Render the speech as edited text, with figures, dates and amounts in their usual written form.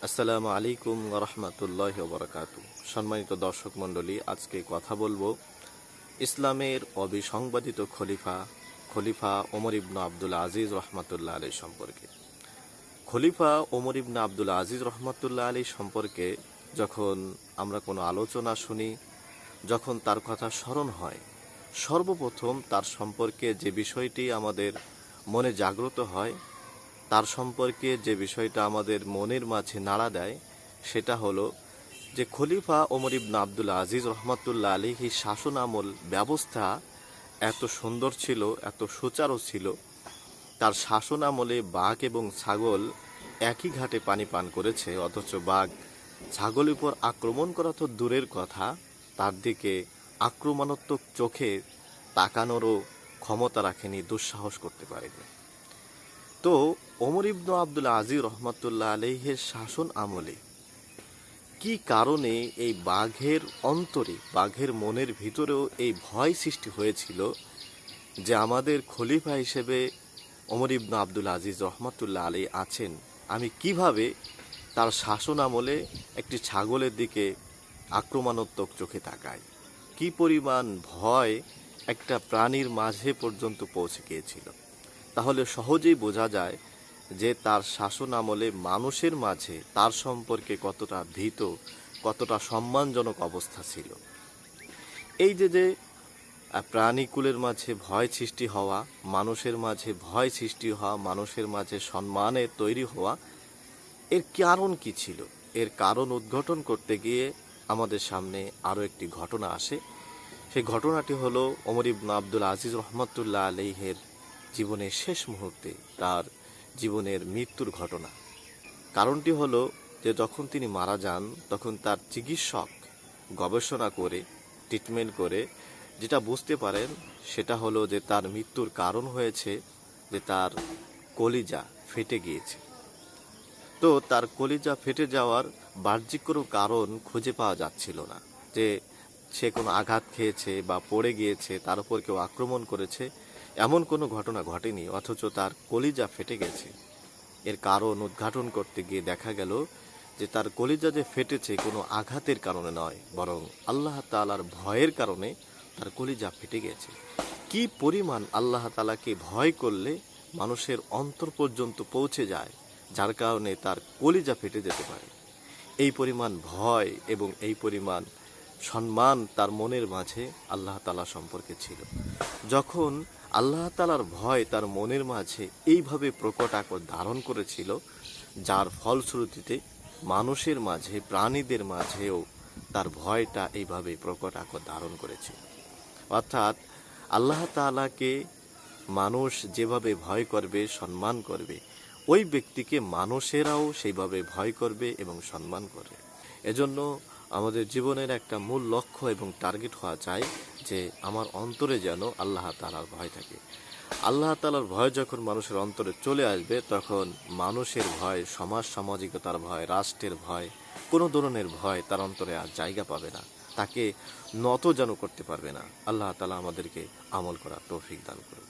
আসসালামু আলাইকুম ওয়া রাহমাতুল্লাহি ওয়া বারাকাতুহু। সম্মানিত দর্শক মণ্ডলী, আজকে কথা বলবো ইসলামের অবিসংবাদিত খলিফা ওমর ইবনে আব্দুল আজিজ রহমাতুল্লাহ আলাইহি সম্পর্কে। খলিফা ওমর ইবনে আব্দুল আজিজ রহমাতুল্লাহ আলাইহি সম্পর্কে যখন আমরা কোনো আলোচনা শুনি, যখন তার কথা স্মরণ হয়, সর্বপ্রথম তার সম্পর্কে যে বিষয়টি আমাদের মনে জাগ্রত হয়, তার সম্পর্কে যে বিষয়টা আমাদের মনের মাঝে নাড়া দেয়, সেটা হলো যে খলিফা ওমর ইবনে আব্দুল আজিজ রহমাতুল্লাহ আলাইহি শাসন আমল ব্যবস্থা এত সুন্দর ছিল, এত সুচারু ছিল। তার শাসন আমলে বাঘ এবং ছাগল একই ঘাটে পানি পান করেছে, অথচ বাঘ ছাগলের উপর আক্রমণ করা তো দূরের কথা, তার দিকে আক্রমণাত্মক চোখে তাকানোরও ক্ষমতা রাখেনি, দুঃসাহস করতে পারেনি। তো ওমর ইবনে আব্দুল আজিজ রহমাতুল্লাহ আলাইহির শাসন আমলে কি কারণে এই বাঘের অন্তরে, বাঘের মনের ভিতরেও এই ভয় সৃষ্টি হয়েছিল যে আমাদের খলিফা হিসেবে ওমর ইবনে আব্দুল আজিজ রহমাতুল্লাহ আলাইহি আছেন, আমি কিভাবে তার শাসন আমলে একটি ছাগলের দিকে আক্রমণাত্মক চোখে তাকাই। কি পরিমাণ ভয় একটা প্রাণীর মাঝে পর্যন্ত পৌঁছে গিয়েছিল। তাহলে সহজেই বোঝা যায় যে তার শাসন আমলে মানুষের মাঝে তার সম্পর্কে কতটা ভীত, কতটা সম্মানজনক অবস্থা ছিল। এই যে প্রাণীকুলের মাঝে ভয় সৃষ্টি হওয়া, মানুষের মাঝে ভয় সৃষ্টি হওয়া, মানুষের মাঝে সম্মানের তৈরি হওয়া, এর কারণ কি ছিল? এর কারণ উদ্ঘাটন করতে গিয়ে আমাদের সামনে আরও একটি ঘটনা আসে। সেই ঘটনাটি হলো ওমর ইবনে আব্দুল আজিজ রহমাতুল্লাহ আলাইহির জীবনের শেষ মুহূর্তে তার জীবনের মৃত্যুর ঘটনা। কারণটি হলো যে যখন তিনি মারা যান, তখন তার চিকিৎসক গবেষণা করে, ট্রিটমেন্ট করে যেটা বুঝতে পারেন, সেটা হলো যে তার মৃত্যুর কারণ হয়েছে যে তার কলিজা ফেটে গিয়েছে। তো তার কলিজা ফেটে যাওয়ার বাহ্যিক কোনো কারণ খুঁজে পাওয়া যাচ্ছিল না, যে সে কোনো আঘাত খেয়েছে বা পড়ে গিয়েছে, তার উপর কেউ আক্রমণ করেছে, এমন কোনো ঘটনা ঘটেনি, অথচ তার কলিজা ফেটে গেছে। এর কারণ উদ্ঘাটন করতে গিয়ে দেখা গেল যে তার কলিজা যে ফেটেছে কোনো আঘাতের কারণে নয়, বরং আল্লাহ তাআলার ভয়ের কারণে তার কলিজা ফেটে গেছে। কি পরিমাণ আল্লাহ তাআলাকে ভয় করলে মানুষের অন্তর পর্যন্ত পৌঁছে যায়, যার কারণে তার কলিজা ফেটে যেতে পারে। এই পরিমাণ ভয় এবং এই পরিমাণ সম্মান তার মনের মাঝে আল্লাহ তাআলা সম্পর্কে ছিল। যখন আল্লাহ তাআলার ভয় তার মনের মাঝে এইভাবে প্রকট আকার ধারণ করেছিল, যার ফলশ্রুতিতে মানুষের মাঝে, প্রাণীদের মাঝেও তার ভয়টা এইভাবে প্রকট আকার ধারণ করেছিল। অর্থাৎ আল্লাহ তাআলাকে মানুষ যেভাবে ভয় করবে, সম্মান করবে, ওই ব্যক্তিকে মানুষেরাও সেইভাবে ভয় করবে এবং সম্মান করবে। এজন্য আমাদের জীবনের একটা মূল লক্ষ্য এবং টার্গেট হওয়া চাই যে আমার অন্তরে যেন আল্লাহ তাআলার ভয় থাকে। আল্লাহ তাআলার ভয় যখন মানুষের অন্তরে চলে আসবে, তখন মানুষের ভয়, সমাজ সামাজিকতার ভয়, রাষ্ট্রের ভয়, কোনো ধরনের ভয় তার অন্তরে আর জায়গা পাবে না, তাকে নত যেন করতে পারবে না। আল্লাহ তাআলা আমাদেরকে আমল করার তৌফিক দান করুন।